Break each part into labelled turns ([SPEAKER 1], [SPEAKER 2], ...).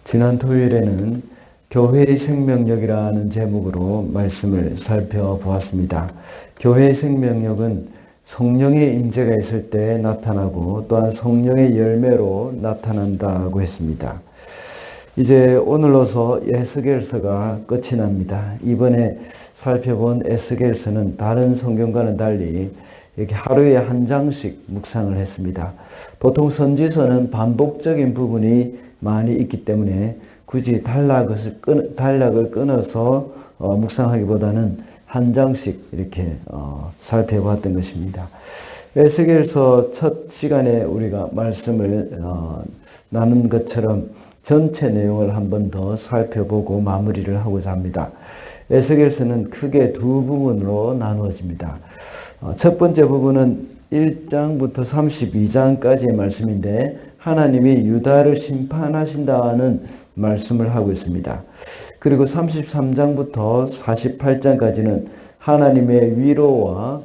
[SPEAKER 1] 지난 토요일에는 교회의 생명력이라는 제목으로 말씀을 살펴보았습니다. 교회의 생명력은 성령의 임재가 있을 때 나타나고 또한 성령의 열매로 나타난다고 했습니다. 이제 오늘로서 에스겔서가 끝이 납니다. 이번에 살펴본 에스겔서는 다른 성경과는 달리 이렇게 하루에 한 장씩 묵상을 했습니다. 보통 선지서는 반복적인 부분이 많이 있기 때문에 굳이 단락을 끊어서 묵상하기보다는 한 장씩 이렇게 살펴봤던 것입니다. 에스겔서 첫 시간에 우리가 말씀을 나눈 것처럼 전체 내용을 한 번 더 살펴보고 마무리를 하고자 합니다. 에스겔서는 크게 두 부분으로 나누어집니다. 첫 번째 부분은 1장부터 32장까지의 말씀인데 하나님이 유다를 심판하신다는 말씀을 하고 있습니다. 그리고 33장부터 48장까지는 하나님의 위로와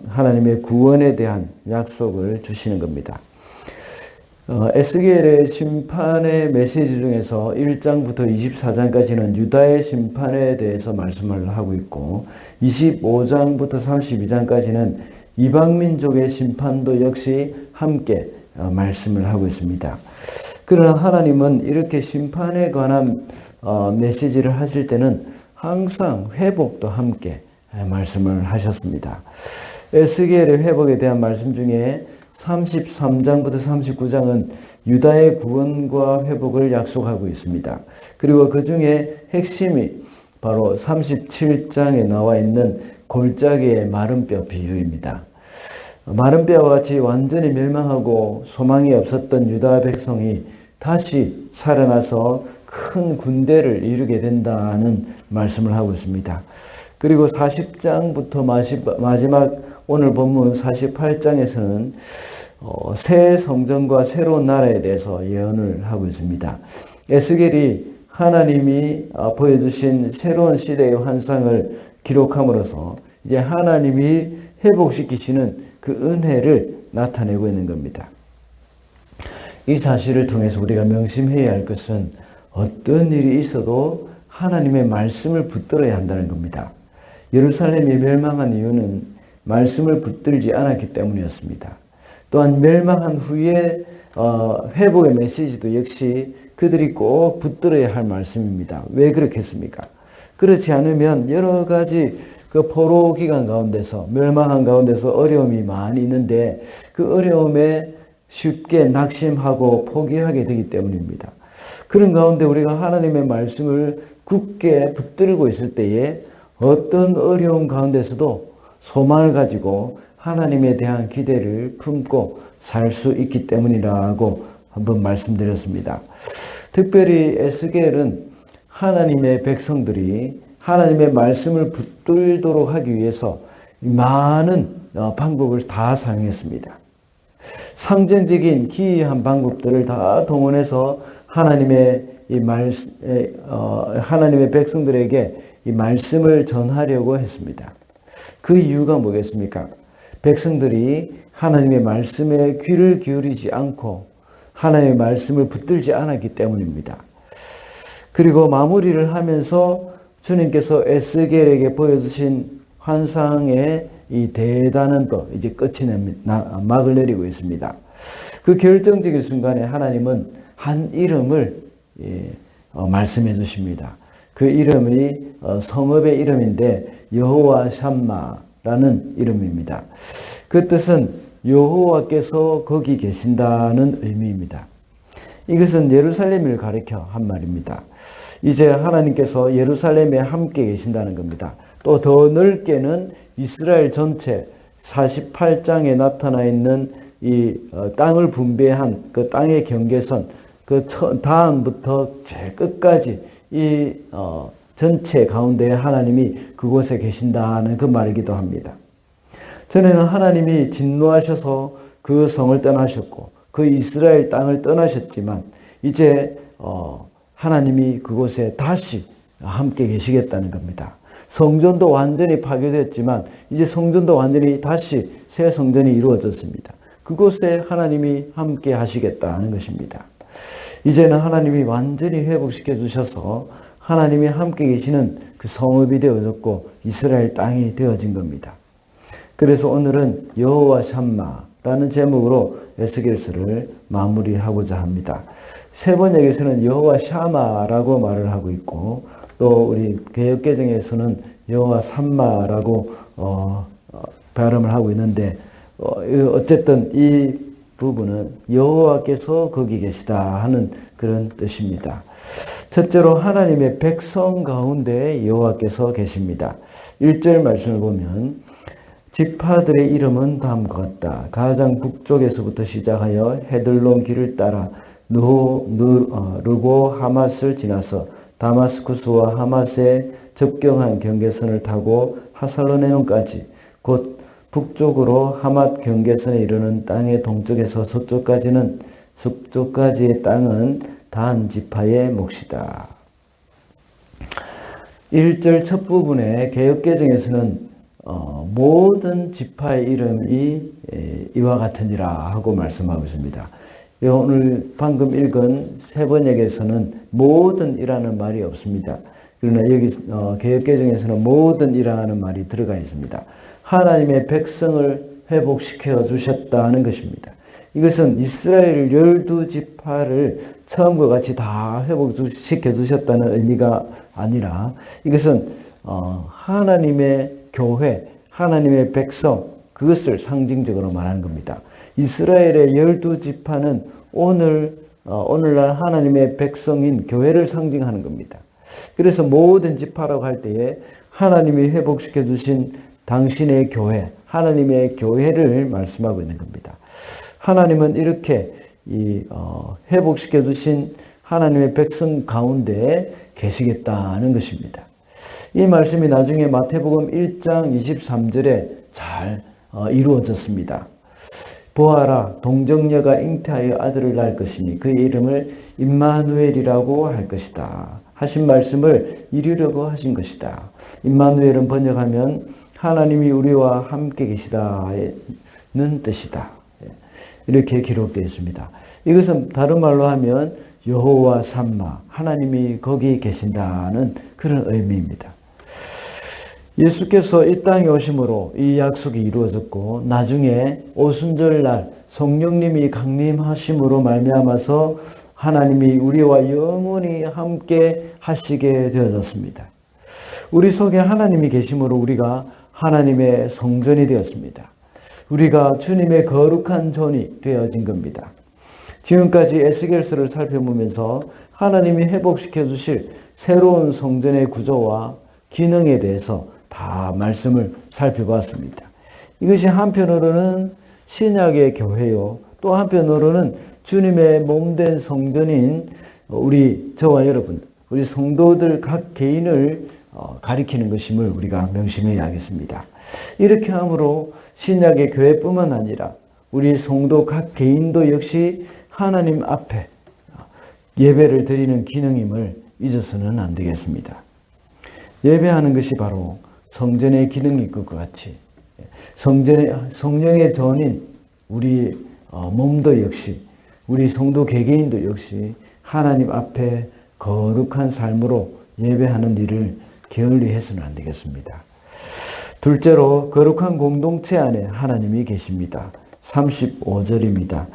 [SPEAKER 1] 하나님의 구원에 대한 약속을 주시는 겁니다. 에스겔의 심판의 메시지 중에서 1장부터 24장까지는 유다의 심판에 대해서 말씀을 하고 있고 25장부터 32장까지는 이방민족의 심판도 역시 함께 말씀을 하고 있습니다. 그러나 하나님은 이렇게 심판에 관한 메시지를 하실 때는 항상 회복도 함께 말씀을 하셨습니다. 에스겔의 회복에 대한 말씀 중에 33장부터 39장은 유다의 구원과 회복을 약속하고 있습니다. 그리고 그 중에 핵심이 바로 37장에 나와 있는 골짜기의 마른 뼈 비유입니다. 마른 뼈와 같이 완전히 멸망하고 소망이 없었던 유다 백성이 다시 살아나서 큰 군대를 이루게 된다는 말씀을 하고 있습니다. 그리고 40장부터 마지막 오늘 본문 48장에서는 새 성전과 새로운 나라에 대해서 예언을 하고 있습니다. 에스겔이 하나님이 보여주신 새로운 시대의 환상을 기록함으로써 이제 하나님이 회복시키시는 그 은혜를 나타내고 있는 겁니다. 이 사실을 통해서 우리가 명심해야 할 것은 어떤 일이 있어도 하나님의 말씀을 붙들어야 한다는 겁니다. 예루살렘이 멸망한 이유는 말씀을 붙들지 않았기 때문이었습니다. 또한 멸망한 후에 회복의 메시지도 역시 그들이 꼭 붙들어야 할 말씀입니다. 왜 그렇겠습니까? 그렇지 않으면 여러 가지 그 포로 기간 가운데서 멸망한 가운데서 어려움이 많이 있는데 그 어려움에 쉽게 낙심하고 포기하게 되기 때문입니다. 그런 가운데 우리가 하나님의 말씀을 굳게 붙들고 있을 때에 어떤 어려움 가운데서도 소망을 가지고 하나님에 대한 기대를 품고 살 수 있기 때문이라고 한번 말씀드렸습니다. 특별히 에스겔은 하나님의 백성들이 하나님의 말씀을 붙들도록 하기 위해서 많은 방법을 다 사용했습니다. 상징적인 기이한 방법들을 다 동원해서 하나님의 백성들에게 이 말씀을 전하려고 했습니다. 그 이유가 뭐겠습니까? 백성들이 하나님의 말씀에 귀를 기울이지 않고 하나님의 말씀을 붙들지 않았기 때문입니다. 그리고 마무리를 하면서 주님께서 에스겔에게 보여주신 환상의 이 대단한 또 이제 끝이 막을 내리고 있습니다. 그 결정적인 순간에 하나님은 한 이름을 말씀해 주십니다. 그 이름이 성읍의 이름인데 여호와 샴마라는 이름입니다. 그 뜻은 여호와께서 거기 계신다는 의미입니다. 이것은 예루살렘을 가리켜 한 말입니다. 이제 하나님께서 예루살렘에 함께 계신다는 겁니다. 또 더 넓게는 이스라엘 전체 48장에 나타나 있는 이 땅을 분배한 그 땅의 경계선 그 다음부터 제일 끝까지 이 전체 가운데 하나님이 그곳에 계신다는 그 말이기도 합니다. 전에는 하나님이 진노하셔서 그 성을 떠나셨고 그 이스라엘 땅을 떠나셨지만 이제 하나님이 그곳에 다시 함께 계시겠다는 겁니다. 성전도 완전히 파괴됐지만 이제 성전도 완전히 다시 새 성전이 이루어졌습니다. 그곳에 하나님이 함께 하시겠다는 것입니다. 이제는 하나님이 완전히 회복시켜 주셔서 하나님이 함께 계시는 그 성읍이 되어졌고 이스라엘 땅이 되어진 겁니다. 그래서 오늘은 여호와 샴마라는 제목으로 에스겔서를 마무리하고자 합니다. 세 번역에서는 여호와 샤마라고 말을 하고 있고 또 우리 개역개정에서는 여호와 삼마라고 발음을 하고 있는데 어쨌든 이 부분은 여호와께서 거기 계시다 하는 그런 뜻입니다. 첫째로 하나님의 백성 가운데 여호와께서 계십니다. 1절 말씀을 보면 지파들의 이름은 다음과 같다. 가장 북쪽에서부터 시작하여 헤들론 길을 따라 르고 하맛을 지나서 다마스쿠스와 하맛에 접경한 경계선을 타고 하살로네논까지 곧 북쪽으로 하맛 경계선에 이르는 땅의 동쪽에서 서쪽까지의 땅은 단 지파의 몫이다. 1절 첫 부분에 개역개정에서는 모든 지파의 이름이 이와 같으니라 하고 말씀하고 있습니다. 오늘 방금 읽은 세 번역에서는 모든이라는 말이 없습니다. 그러나 여기 개역개정에서는 모든이라는 말이 들어가 있습니다. 하나님의 백성을 회복시켜 주셨다는 것입니다. 이것은 이스라엘 12지파를 처음과 같이 다 회복시켜 주셨다는 의미가 아니라 이것은 하나님의 교회, 하나님의 백성 그것을 상징적으로 말하는 겁니다. 이스라엘의 12지파는 오늘날 하나님의 백성인 교회를 상징하는 겁니다. 그래서 모든 지파라고 할 때에 하나님이 회복시켜 주신 당신의 교회, 하나님의 교회를 말씀하고 있는 겁니다. 하나님은 이렇게 회복시켜 주신 하나님의 백성 가운데 계시겠다는 것입니다. 이 말씀이 나중에 마태복음 1장 23절에 잘 이루어졌습니다. 보아라, 동정녀가 잉태하여 아들을 낳을 것이니 그의 이름을 임마누엘이라고 할 것이다. 하신 말씀을 이루려고 하신 것이다. 임마누엘은 번역하면 하나님이 우리와 함께 계시다는 뜻이다. 이렇게 기록되어 있습니다. 이것은 다른 말로 하면 여호와 삼마, 하나님이 거기 계신다는 그런 의미입니다. 예수께서 이 땅에 오심으로 이 약속이 이루어졌고 나중에 오순절날 성령님이 강림하심으로 말미암아서 하나님이 우리와 영원히 함께 하시게 되어졌습니다. 우리 속에 하나님이 계심으로 우리가 하나님의 성전이 되었습니다. 우리가 주님의 거룩한 존이 되어진 겁니다. 지금까지 에스겔서를 살펴보면서 하나님이 회복시켜 주실 새로운 성전의 구조와 기능에 대해서 다 말씀을 살펴봤습니다. 이것이 한편으로는 신약의 교회요, 또 한편으로는 주님의 몸된 성전인 저와 여러분, 우리 성도들 각 개인을 가리키는 것임을 우리가 명심해야 하겠습니다. 이렇게 함으로 신약의 교회뿐만 아니라 우리 성도 각 개인도 역시 하나님 앞에 예배를 드리는 기능임을 잊어서는 안 되겠습니다. 예배하는 것이 바로 성전의 기능일 것 같이 성령의 전인 우리 몸도 역시 우리 성도 개개인도 역시 하나님 앞에 거룩한 삶으로 예배하는 일을 게을리 해서는 안 되겠습니다. 둘째로 거룩한 공동체 안에 하나님이 계십니다. 35절입니다.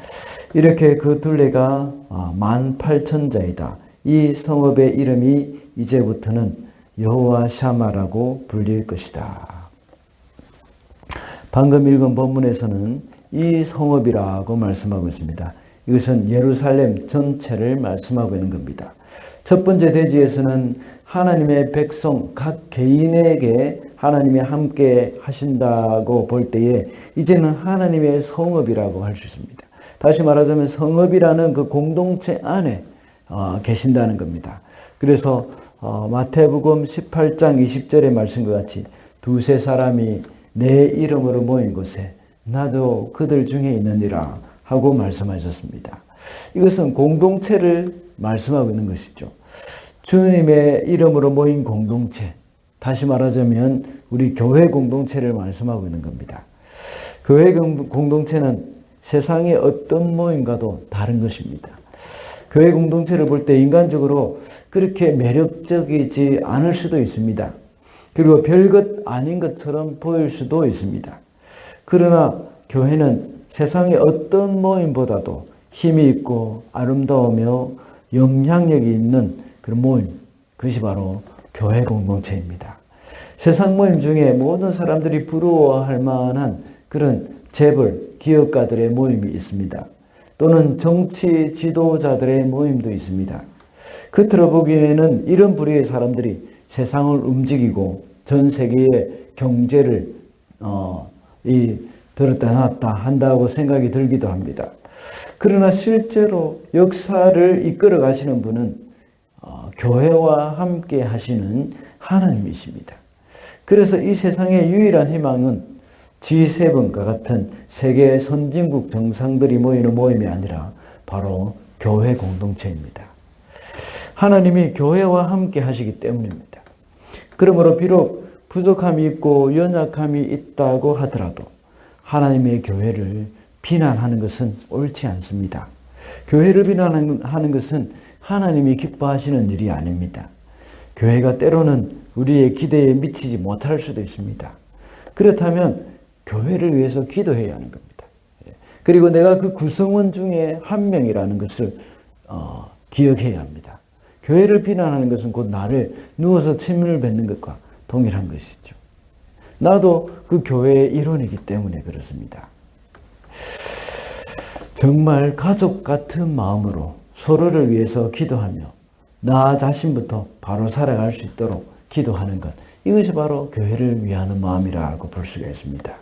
[SPEAKER 1] 이렇게 그 둘레가 18,000자이다. 이 성읍의 이름이 이제부터는 여호와 샤마라고 불릴 것이다. 방금 읽은 본문에서는 이 성읍이라고 말씀하고 있습니다. 이것은 예루살렘 전체를 말씀하고 있는 겁니다. 첫 번째 대지에서는 하나님의 백성 각 개인에게 하나님이 함께 하신다고 볼 때에 이제는 하나님의 성읍이라고 할 수 있습니다. 다시 말하자면 성읍이라는 그 공동체 안에 계신다는 겁니다. 그래서 마태복음 18장 20절의 말씀과 같이 두세 사람이 내 이름으로 모인 곳에 나도 그들 중에 있느니라 하고 말씀하셨습니다. 이것은 공동체를 말씀하고 있는 것이죠. 주님의 이름으로 모인 공동체, 다시 말하자면 우리 교회 공동체를 말씀하고 있는 겁니다. 교회 공동체는 세상의 어떤 모임과도 다른 것입니다. 교회 공동체를 볼 때 인간적으로 그렇게 매력적이지 않을 수도 있습니다. 그리고 별것 아닌 것처럼 보일 수도 있습니다. 그러나 교회는 세상의 어떤 모임보다도 힘이 있고 아름다우며 영향력이 있는 그런 모임, 그것이 바로 교회 공동체입니다. 세상 모임 중에 모든 사람들이 부러워할 만한 그런 재벌, 기업가들의 모임이 있습니다. 또는 정치 지도자들의 모임도 있습니다. 겉으로 보기에는 이런 부류의 사람들이 세상을 움직이고 전 세계의 경제를 들었다 놨다 한다고 생각이 들기도 합니다. 그러나 실제로 역사를 이끌어 가시는 분은 교회와 함께 하시는 하나님이십니다. 그래서 이 세상의 유일한 희망은 G7과 같은 세계 선진국 정상들이 모이는 모임이 아니라 바로 교회 공동체입니다. 하나님이 교회와 함께 하시기 때문입니다. 그러므로 비록 부족함이 있고 연약함이 있다고 하더라도 하나님의 교회를 비난하는 것은 옳지 않습니다. 교회를 비난하는 것은 하나님이 기뻐하시는 일이 아닙니다. 교회가 때로는 우리의 기대에 미치지 못할 수도 있습니다. 그렇다면 교회를 위해서 기도해야 하는 겁니다. 그리고 내가 그 구성원 중에 한 명이라는 것을 기억해야 합니다. 교회를 비난하는 것은 곧 나를 누워서 침을 뱉는 것과 동일한 것이죠. 나도 그 교회의 일원이기 때문에 그렇습니다. 정말 가족 같은 마음으로 서로를 위해서 기도하며 나 자신부터 바로 살아갈 수 있도록 기도하는 것, 이것이 바로 교회를 위하는 마음이라고 볼 수가 있습니다.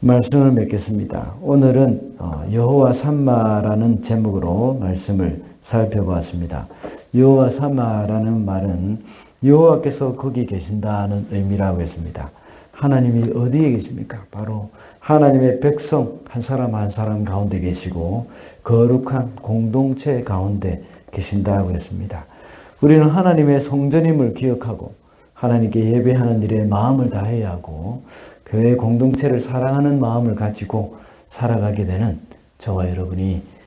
[SPEAKER 1] 말씀을 맺겠습니다. 오늘은 여호와 삼마라는 제목으로 말씀을 살펴보았습니다. 여호와 삼마라는 말은 여호와께서 거기 계신다는 의미라고 했습니다. 하나님이 어디에 계십니까? 바로 하나님의 백성 한 사람 한 사람 가운데 계시고 거룩한 공동체 가운데 계신다고 했습니다. 우리는 하나님의 성전임을 기억하고 하나님께 예배하는 일에 마음을 다해야 하고 교회 공동체를 사랑하는 마음을 가지고 살아가게 되는 저와 여러분이